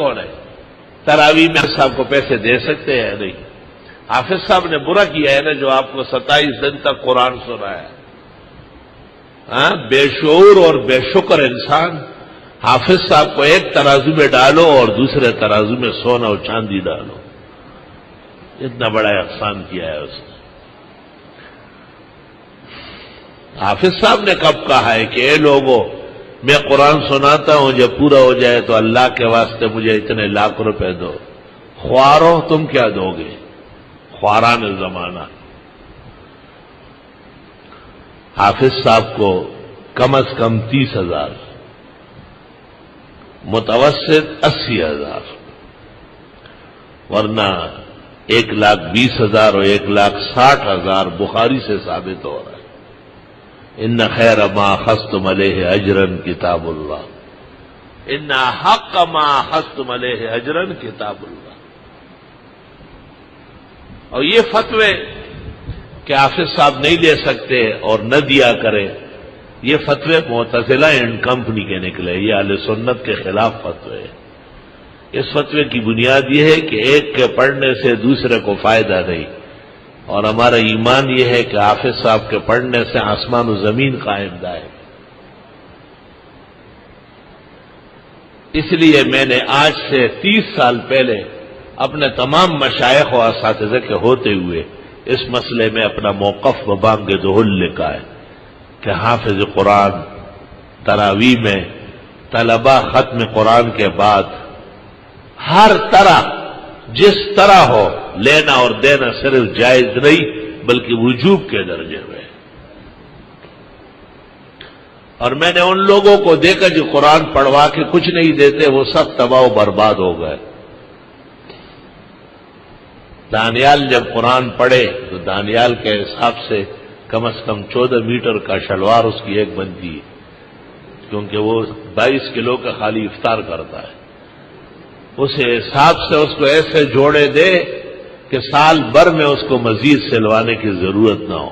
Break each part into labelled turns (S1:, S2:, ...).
S1: کون ہے؟ تراویح میں صاحب کو پیسے دے سکتے ہیں؟ نہیں. حافظ صاحب نے برا کیا ہے نا جو آپ کو 27 دن تک قرآن سنا ہے. بے شعور اور بے شکر انسان. حافظ صاحب کو ایک ترازو میں ڈالو اور دوسرے ترازو میں سونا اور چاندی ڈالو. اتنا بڑا احسان کیا ہے اس نے. حافظ صاحب نے کب کہا ہے کہ اے لوگوں میں قرآن سناتا ہوں، جب پورا ہو جائے تو اللہ کے واسطے مجھے اتنے لاکھ روپے دو. خوارو تم کیا دو گے؟ خواران زمانہ. حافظ صاحب کو کم از کم 30,000، متوسط 80,000، ورنہ 1,20,000 اور 1,60,000 بخاری سے ثابت ہو رہا ہے. ان خیر ما اخذتم علیہ اجرا کتاب اللہ، ان حق ما اخذتم علیہ اجرا کتاب اللہ. اور یہ فتوے کہ حافظ صاحب نہیں لے سکتے اور نہ دیا کرے، یہ فتوے معتزلہ اینڈ کمپنی کے نکلے. یہ اہل سنت کے خلاف فتوے. اس فتوے کی بنیاد یہ ہے کہ ایک کے پڑھنے سے دوسرے کو فائدہ نہیں، اور ہمارا ایمان یہ ہے کہ حافظ صاحب کے پڑھنے سے آسمان و زمین قائم دائم. اس لیے میں نے آج سے 30 سال پہلے اپنے تمام مشائخ و اساتذہ کے ہوتے ہوئے اس مسئلے میں اپنا موقف ببانگ دہل لکھا ہے کہ حافظ قرآن تراویح میں طلبہ ختم قرآن کے بعد ہر طرح جس طرح ہو لینا اور دینا صرف جائز نہیں بلکہ وجوب کے درجے میں. اور میں نے ان لوگوں کو دیکھا جو قرآن پڑھوا کے کچھ نہیں دیتے، وہ سب تباہ و برباد ہو گئے. دانیال جب قرآن پڑھے تو دانیال کے حساب سے کم از کم 14 میٹر کا شلوار اس کی ایک بنتی ہے، کیونکہ وہ 22 کلو کا خالی افطار کرتا ہے. اس حساب سے اس کو ایسے جوڑے دے کہ سال بھر میں اس کو مزید سلوانے کی ضرورت نہ ہو.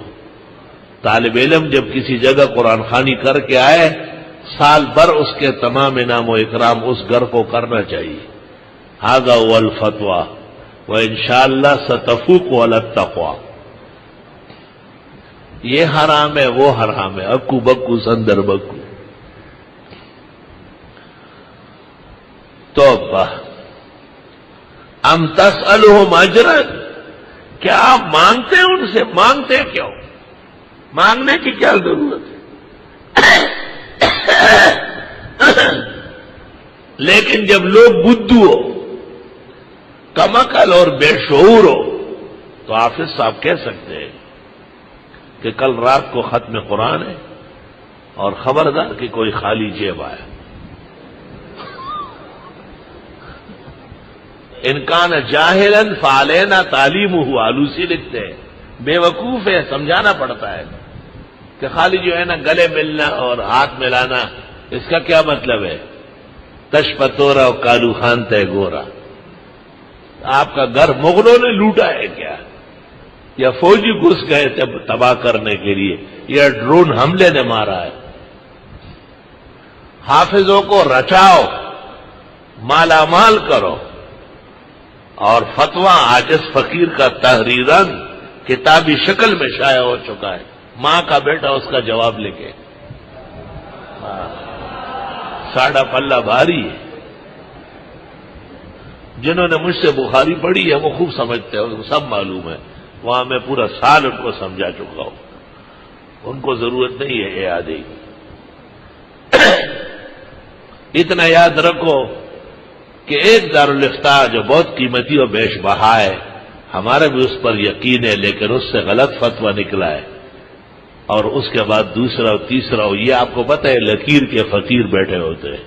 S1: طالب علم جب کسی جگہ قرآن خوانی کر کے آئے، سال بھر اس کے تمام انعام و اکرام اس گھر کو کرنا چاہیے. ھذا ھو الفتویٰ وانشاءاللہ ستفوق علی التقویٰ. یہ حرام ہے، وہ حرام ہے، اکو بکو سندر بکو. توبہ. ام تسألہم اجرا، کیا آپ مانگتے ہیں ان سے؟ مانگتے کیوں؟ مانگنے کی کیا ضرورت ہے؟ لیکن جب لوگ بدھو ہو، کم عقل اور بے شعور ہو، تو حافظ صاحب کہہ سکتے ہیں کہ کل رات کو ختم قرآن ہے اور خبردار کہ کوئی خالی جیب آیا. انکان جاہلا فعلینا تعلیمہ، آلوسی لکھتے ہیں. بے وقوف ہے، سمجھانا پڑتا ہے کہ خالی جو ہے نا گلے ملنا اور ہاتھ ملانا، اس کا کیا مطلب ہے؟ تش پتورا اور کالو خان تے گورا. آپ کا گھر مغلوں نے لوٹا ہے کیا؟ یا فوجی گھس گئے تھے تباہ کرنے کے لیے، یا ڈرون حملے نے مارا ہے؟ حافظوں کو رچاؤ، مالا مال کرو. اور فتویٰ عاجز فقیر کا تحریراً کتابی شکل میں شائع ہو چکا ہے. ماں کا بیٹا اس کا جواب لکھے. ساڑھا پلہ بھاری ہے. جنہوں نے مجھ سے بخاری پڑھی ہے وہ خوب سمجھتے ہیں، ان کو سب معلوم ہے. وہاں میں پورا سال ان کو سمجھا چکا ہوں، ان کو ضرورت نہیں ہے اعادے کی. اتنا یاد رکھو کہ ایک دارالافتاء جو بہت قیمتی اور بیش بہا ہے، ہمارا بھی اس پر یقین ہے، لیکن اس سے غلط فتویٰ نکلا ہے. اور اس کے بعد دوسرا اور تیسرا، یہ آپ کو پتہ ہے لکیر کے فقیر بیٹھے ہوتے ہیں.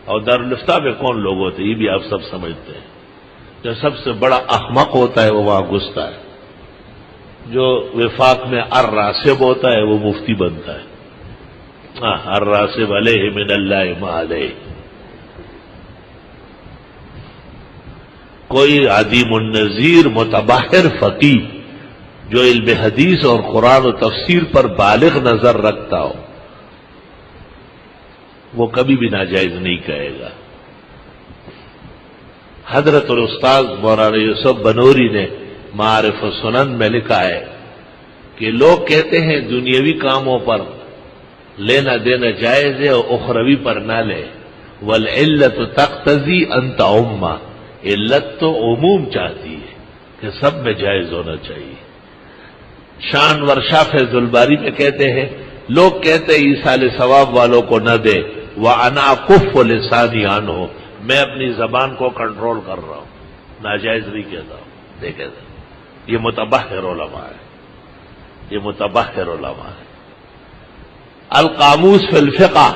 S1: اور دارالافتاء میں کون لوگ ہوتے ہیں یہ بھی آپ سب سمجھتے ہیں. جو سب سے بڑا احمق ہوتا ہے وہ وہاں گھستا ہے. جو وفاق میں الراسب ہوتا ہے وہ مفتی بنتا ہے. الراسب علیہ من اللہ ما علیہ. کوئی عدیم النظیر متبحر فقیہ جو علم حدیث اور قرآن و تفسیر پر بالغ نظر رکھتا ہو، وہ کبھی بھی ناجائز نہیں کہے گا. حضرت الاستاذ مولانا یوسف بنوری نے معارف السنن میں لکھا ہے کہ لوگ کہتے ہیں دنیاوی کاموں پر لینا دینا جائز ہے اور اخروی پر نہ لے، والعلت تقتضی ان تعم، علت تو عموم چاہتی ہے کہ سب میں جائز ہونا چاہیے۔ شان ورشا فیض الباری میں کہتے ہیں لوگ کہتے ہیں ایصال ثواب والوں کو نہ دے، وَأَنَا أَكُفُّ لِسَانِي عَنْهُ، میں اپنی زبان کو کنٹرول کر رہا ہوں، ناجائز نہیں کہتا ہوں، نہیں کہتا۔ یہ متبحر علماء ہے، یہ متبحر علماء ہے۔ القاموس فی الفقہ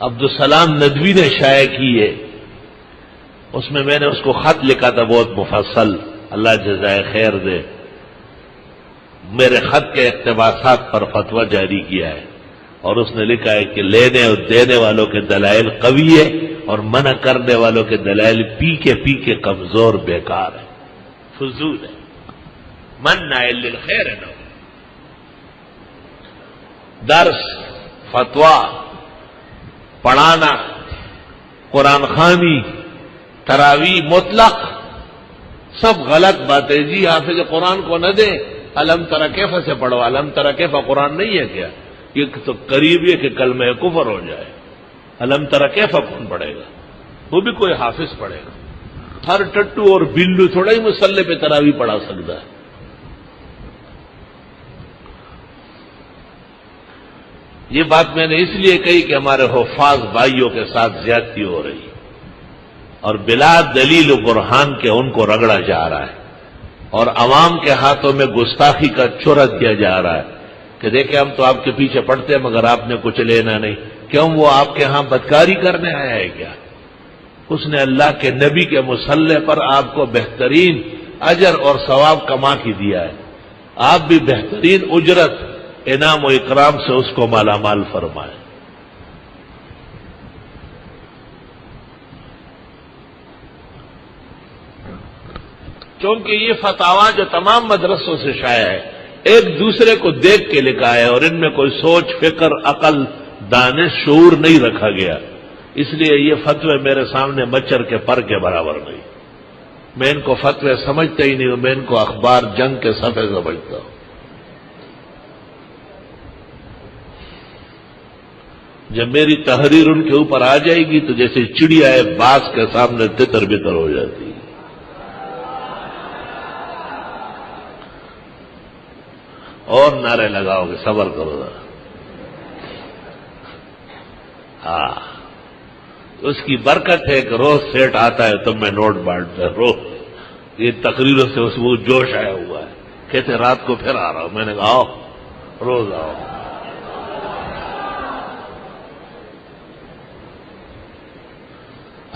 S1: عبدالسلام ندوی نے شائع کی ہے، اس میں نے اس کو خط لکھا تھا بہت مفصل، اللہ جزائے خیر دے، میرے خط کے اقتباسات پر فتویٰ جاری کیا ہے، اور اس نے لکھا ہے کہ لینے اور دینے والوں کے دلائل قوی ہے اور منع کرنے والوں کے دلائل پی کے کمزور بیکار ہے، فضول ہے، منع للخیر ہے۔ درس، فتویٰ، پڑھانا، قرآن خوانی، تراویح مطلق سب غلط باتیں۔ جی حافظ قرآن کو نہ دے، علم تری کیف سے پڑھو، علم تری کیف قرآن نہیں ہے کیا؟ یہ تو قریب ہے کہ کلمہ کفر ہو جائے۔ علم تری کیف کون پڑھے گا؟ وہ بھی کوئی حافظ پڑھے گا؟ ہر ٹٹو اور بلو تھوڑا ہی مصلی پہ تراویح پڑھا سکتا ہے۔ یہ بات میں نے اس لیے کہی کہ ہمارے حفاظ بھائیوں کے ساتھ زیادتی ہو رہی اور بلا دلیل و برہان کے ان کو رگڑا جا رہا ہے، اور عوام کے ہاتھوں میں گستاخی کا چرت دیا جا رہا ہے کہ دیکھیں ہم تو آپ کے پیچھے پڑتے ہیں مگر آپ نے کچھ لینا نہیں۔ کیوں؟ وہ آپ کے ہاں بدکاری کرنے آیا ہے کیا؟ اس نے اللہ کے نبی کے مصلی پر آپ کو بہترین اجر اور ثواب کما کے دیا ہے، آپ بھی بہترین اجرت، انعام و اکرام سے اس کو مالا مال فرمائے۔ کیونکہ یہ فتاوا جو تمام مدرسوں سے شائع ہے ایک دوسرے کو دیکھ کے لکھا ہے، اور ان میں کوئی سوچ، فکر، عقل، دانش، شعور نہیں رکھا گیا، اس لیے یہ فتوے میرے سامنے مچھر کے پر کے برابر نہیں۔ میں ان کو فتوے سمجھتا ہی نہیں ہوں، میں ان کو اخبار جنگ کے صفحے سمجھتا ہوں۔ جب میری تحریر ان کے اوپر آ جائے گی تو جیسے چڑیا ہے باز کے سامنے تتر بتر ہو جاتی ہے۔ اور نعرے لگاؤ گے، صبر کرو ذرا۔ ہاں، اس کی برکت ہے کہ روز سیٹ آتا ہے تم میں نوٹ بانٹتا ہے، روز یہ تقریروں سے اس وہ جوش آیا ہوا ہے، کہتے رات کو پھر آ رہا ہوں، میں نے کہا آؤ، روز آؤ۔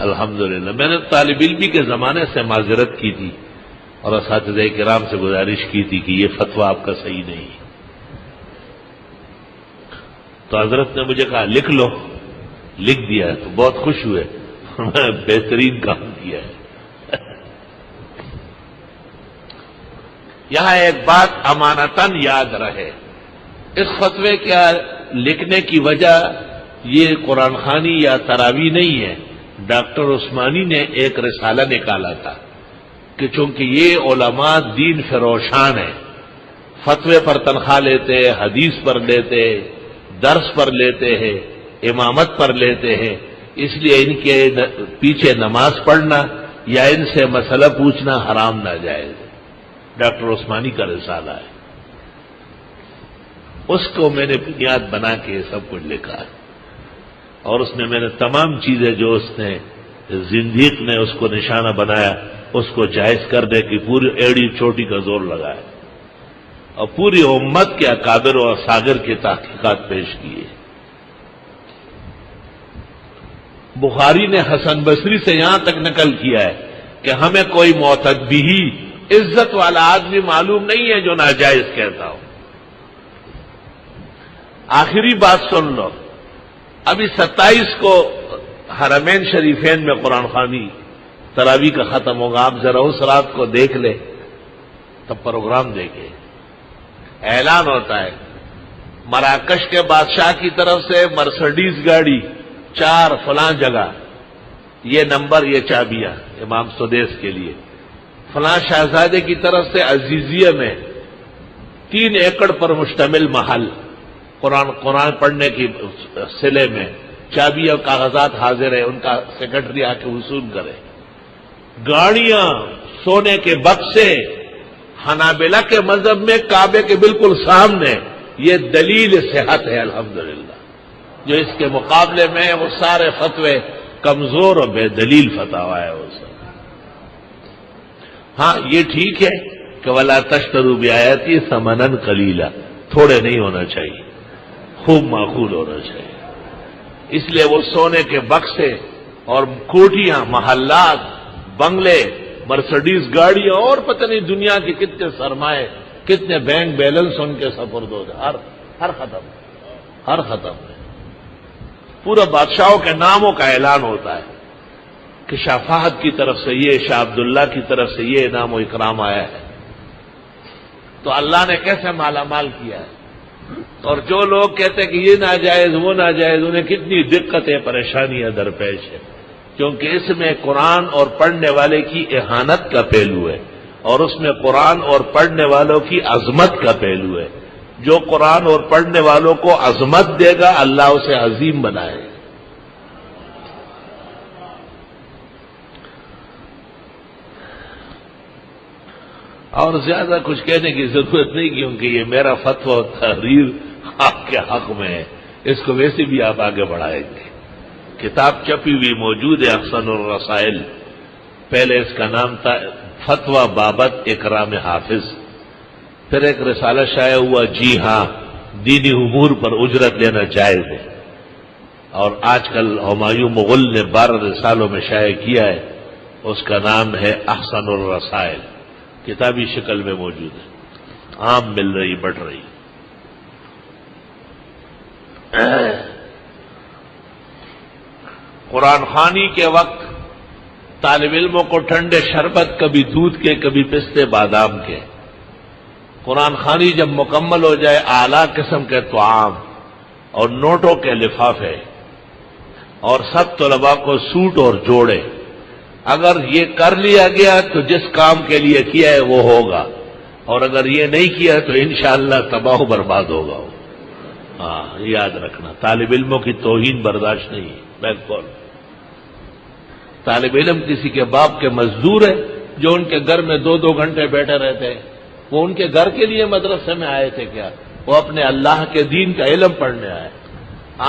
S1: الحمدللہ میں نے طالب علمی کے زمانے سے معذرت کی تھی اور اساتذہ کرام سے گزارش کی تھی کہ یہ فتویٰ آپ کا صحیح نہیں ہے، تو حضرت نے مجھے کہا لکھ لو، لکھ دیا ہے، تو بہت خوش ہوئے، میں بہترین کام کیا ہے۔ یہاں ایک بات امانتاً یاد رہے، اس فتوے کے لکھنے کی وجہ یہ قرآن خوانی یا تراویح نہیں ہے، ڈاکٹر عثمانی نے ایک رسالہ نکالا تھا کہ چونکہ یہ علماء دین فروشان ہیں، فتوے پر تنخواہ لیتے، حدیث پر لیتے، درس پر لیتے ہیں، امامت پر لیتے ہیں، اس لیے ان کے پیچھے نماز پڑھنا یا ان سے مسئلہ پوچھنا حرام ناجائز ہے۔ ڈاکٹر عثمانی کا رسالہ ہے، اس کو میں نے بنیاد بنا کے یہ سب کچھ لکھا ہے، اور اس میں نے تمام چیزیں جو اس نے زندیق نے اس کو نشانہ بنایا اس کو جائز کرنے کی پوری ایڑی چوٹی کا زور لگایا، اور پوری امت کے اکابر و اصاغر کی تحقیقات پیش کیے۔ بخاری نے حسن بصری سے یہاں تک نقل کیا ہے کہ ہمیں کوئی معتد بھی عزت والا آدمی معلوم نہیں ہے جو ناجائز کہتا ہو۔ آخری بات سن لو، ابھی 27 کو حرمین شریفین میں قرآن خوانی تراویح کا ختم ہوگا، آپ ذرا اس رات کو دیکھ لیں، تب پروگرام دیکھیں، اعلان ہوتا ہے مراکش کے بادشاہ کی طرف سے مرسڈیز گاڑی 4 فلاں جگہ، یہ نمبر، یہ چابیاں امام سدیس کے لیے، فلاں شہزادے کی طرف سے عزیزیہ میں 3 ایکڑ پر مشتمل محل، قرآن پڑھنے کی سلے میں چابی اور کاغذات حاضر ہے، ان کا سیکرٹری آ کے وصول کرے۔ گاڑیاں، سونے کے بکسے، حنابلہ کے مذہب میں کعبے کے بالکل سامنے، یہ دلیل صحت ہے الحمدللہ۔ جو اس کے مقابلے میں وہ سارے فتوے کمزور اور بے دلیل فتاوا ہے وہ سب۔ ہاں یہ ٹھیک ہے کہ وَلَا تَشْتَرُوا بِآيَاتِي ثَمَنًا قَلِيلًا، تھوڑے نہیں ہونا چاہیے، خوب معقول ہونا چاہیے۔ اس لیے وہ سونے کے بکسے اور کوٹیاں، محلات، بنگلے، مرسڈیز گاڑیاں اور پتہ نہیں دنیا کے کتنے سرمائے، کتنے بینک بیلنس ان کے سپرد ہو جائے، ہر ختم ہے۔ پورا بادشاہوں کے ناموں کا اعلان ہوتا ہے کہ شاہ فہد کی طرف سے یہ، شاہ عبداللہ کی طرف سے یہ انعام و اکرام آیا ہے۔ تو اللہ نے کیسے مالا مال کیا ہے۔ اور جو لوگ کہتے ہیں کہ یہ ناجائز وہ ناجائز، انہیں کتنی دقتیں پریشانیاں درپیش ہے، کیونکہ اس میں قرآن اور پڑھنے والے کی اہانت کا پہلو ہے، اور اس میں قرآن اور پڑھنے والوں کی عظمت کا پہلو ہے۔ جو قرآن اور پڑھنے والوں کو عظمت دے گا اللہ اسے عظیم بنائے۔ اور زیادہ کچھ کہنے کی ضرورت نہیں، کیونکہ یہ میرا فتویٰ و تحریر آپ کے حق میں ہے، اس کو ویسے بھی آپ آگے بڑھائیں گے۔ کتاب چھپی ہوئی موجود ہے، احسن الرسائل، پہلے اس کا نام تھا فتویٰ بابت اکرام حافظ، پھر ایک رسالہ شائع ہوا جی ہاں دینی امور پر اجرت لینا جائز ہے، اور آج کل ہمایوں مغل نے 12 رسالوں میں شائع کیا ہے، اس کا نام ہے احسن الرسائل، کتابی شکل میں موجود ہے، عام مل رہی، بڑھ رہی۔ قرآن خوانی کے وقت طالب علموں کو ٹھنڈے شربت، کبھی دودھ کے، کبھی پستے بادام کے، قرآن خوانی جب مکمل ہو جائے اعلیٰ قسم کے طعام اور نوٹوں کے لفافے، اور سب طلباء کو سوٹ اور جوڑے۔ اگر یہ کر لیا گیا تو جس کام کے لیے کیا ہے وہ ہوگا، اور اگر یہ نہیں کیا تو انشاءاللہ تباہ و برباد ہوگا۔ ہاں یاد رکھنا، طالب علموں کی توہین برداشت نہیں ہے، بالکل۔ طالب علم کسی کے باپ کے مزدور ہے، جو ان کے گھر میں 2 گھنٹے بیٹھے رہتے ہیں، وہ ان کے گھر کے لیے مدرسے میں آئے تھے کیا؟ وہ اپنے اللہ کے دین کا علم پڑھنے آئے۔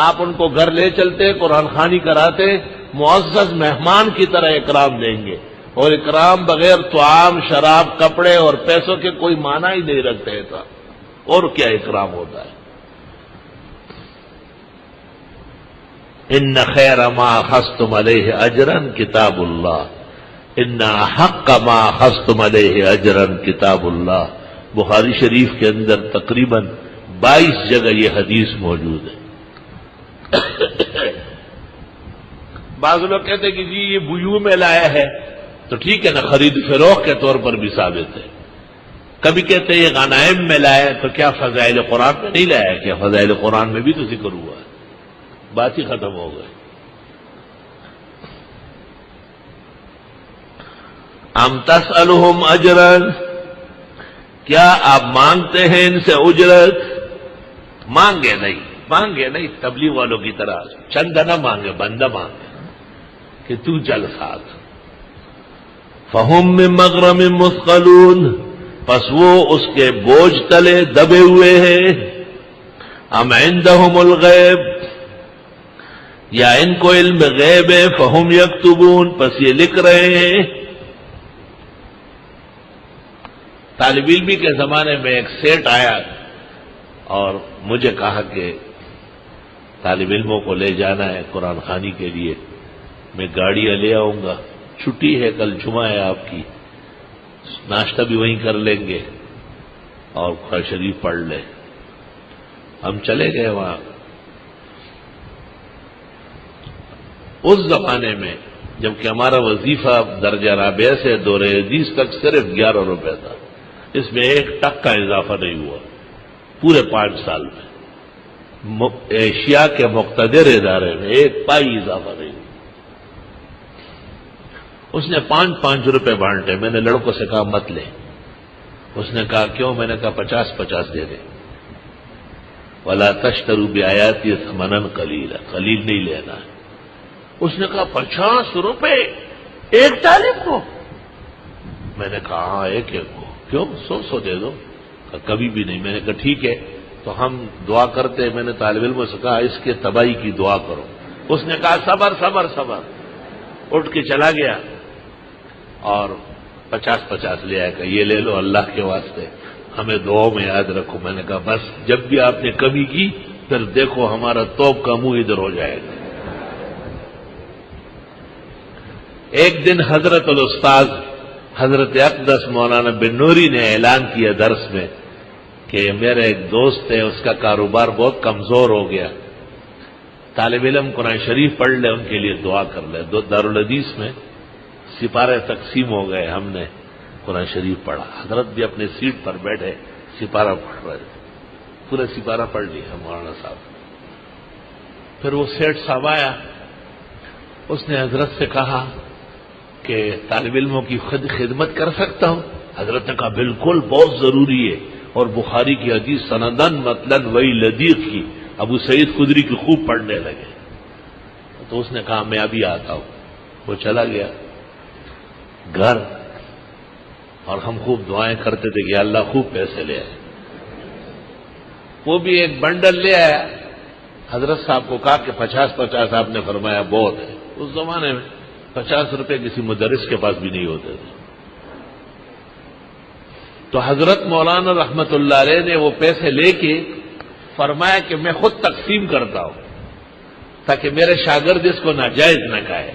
S1: آپ ان کو گھر لے چلتے، قرآن خوانی کراتے، معزز مہمان کی طرح اکرام دیں گے، اور اکرام بغیر طعام، شراب، کپڑے اور پیسوں کے کوئی معنی ہی نہیں رکھتے تھا، اور کیا اکرام ہوتا ہے۔ ان خیر ما اخذتم علیہ اجرا کتاب اللہ، ان حق ما اخذتم علیہ اجرا کتاب اللہ، بخاری شریف کے اندر تقریباً 22 جگہ یہ حدیث موجود ہے۔ بعض لوگ کہتے ہیں کہ جی یہ بیوع میں لایا ہے، تو ٹھیک ہے نا، خرید فروخت کے طور پر بھی ثابت ہے۔ کبھی کہتے ہیں یہ غنائم میں لایا ہے، تو کیا فضائل قرآن میں نہیں لایا؟ کیا فضائل قرآن میں بھی تو ذکر ہوا ہے، بات ہی ختم ہو گئی۔ ام تسألہم اجرا، کیا آپ مانگتے ہیں ان سے اجرت؟ مانگے نہیں، تبلیغ والوں کی طرح چندہ نہ مانگے، بندہ مانگے کہ تو چل ساتھ۔ فہم من مغرم مثقلون، پس وہ اس کے بوجھ تلے دبے ہوئے ہیں۔ ام عندہم الغیب، یا ان کو علم غیب ہے، فہم یکتبون، پس یہ لکھ رہے ہیں۔ طالب علمی کے زمانے میں ایک سیٹ آیا اور مجھے کہا کہ طالب علموں کو لے جانا ہے قرآن خوانی کے لیے، میں گاڑیاں لے آؤں گا، چھٹی ہے، کل جمعہ ہے آپ کی، ناشتہ بھی وہیں کر لیں گے اور قرآن شریف پڑھ لیں۔ ہم چلے گئے وہاں۔ اس زمانے میں جبکہ ہمارا وظیفہ درجہ رابعہ سے دور حدیث تک صرف 11 روپے تھا، اس میں 1 ٹک کا اضافہ نہیں ہوا پورے 5 سال میں۔ ایشیا کے مقتدر ادارے میں 1 پائی اضافہ نہیں ہوا۔ اس نے 5-5 روپے بانٹے. میں نے لڑکوں سے کہا مت لے. اس نے کہا کیوں؟ میں نے کہا 50-50 دے دے. وَلَا تَشْتَرُوا بِآيَاتِي ثَمَنًا قَلِيلًا، قلیل نہیں لینا ہے. اس نے کہا 50 روپے ایک طالب کو؟ میں نے کہا ہاں ایک کو. کیوں؟ 100 دے دو. کبھی بھی نہیں. میں نے کہا ٹھیک ہے تو ہم دعا کرتے. میں نے طالب علم سے کہا اس کے تباہی کی دعا کرو. اس نے کہا صبر صبر صبر. اٹھ کے چلا گیا اور 50-50 لے آیا. کہ یہ لے لو اللہ کے واسطے، ہمیں دعاؤں میں یاد رکھو. میں نے کہا بس جب بھی آپ نے کمی کی پھر دیکھو ہمارا توپ کا منہ ادھر ہو جائے گا. ایک دن حضرت الاستاذ حضرت اقدس مولانا بن نوری نے اعلان کیا درس میں کہ میرا ایک دوست ہے، اس کا کاروبار بہت کمزور ہو گیا، طالب علم قرآن شریف پڑھ لے، ان کے لیے دعا کر لے. دارالحدیث میں سپارے تقسیم ہو گئے، ہم نے قرآن شریف پڑھا. حضرت بھی اپنے سیٹ پر بیٹھے سپارہ پڑھ رہے تھے. پورا سپارہ پڑھ لیا مولانا صاحب. پھر وہ سیٹھ صاحب آیا، اس نے حضرت سے کہا کہ طالب علموں کی خدمت کر سکتا ہوں؟ حضرت نے کہا بالکل، بہت ضروری ہے. اور بخاری کی حدیث سندن مطلب وہی لدیق کی ابو سعید خدری کی خوب پڑھنے لگے. تو اس نے کہا میں ابھی آتا ہوں. وہ چلا گیا گھر اور ہم خوب دعائیں کرتے تھے کہ اللہ خوب پیسے لے آئے. وہ بھی ایک بنڈل لے آیا. حضرت صاحب کو کہا کہ 50-50 آپ نے فرمایا بہت ہے. اس زمانے میں 50 روپے کسی مدرس کے پاس بھی نہیں ہوتے تھے. تو حضرت مولانا رحمت اللہ علیہ نے وہ پیسے لے کے فرمایا کہ میں خود تقسیم کرتا ہوں تاکہ میرے شاگرد اس کو ناجائز نہ کہے.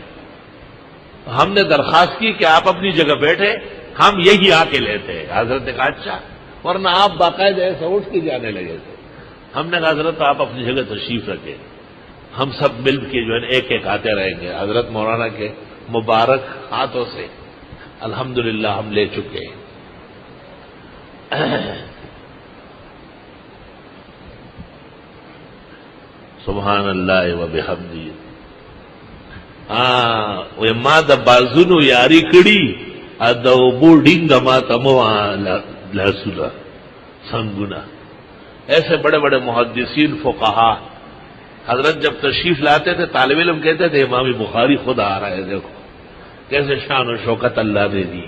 S1: ہم نے درخواست کی کہ آپ اپنی جگہ بیٹھے، ہم یہی آ کے لیتے ہیں. حضرت نے کہا اچھا، ورنہ آپ باقاعدہ ایسا اٹھ کے جانے لگے تھے. ہم نے کہا حضرت آپ اپنی جگہ تشریف رکھیں، ہم سب مل کے جو ہے ایک ایک آتے رہیں گے. حضرت مولانا کے مبارک ہاتھوں سے الحمدللہ ہم لے چکے. سبحان اللہ و بحمدہ. ہاں ما د بازونو یاری کڑی ادو بورڈنگ ما تمو لاسولا سنگنا. ایسے بڑے بڑے محدثین فقہا حضرت جب تشریف لاتے تھے طالب علم کہتے تھے امام بخاری خود آ رہا ہے، دیکھو کیسے شان و شوکت اللہ نے دی.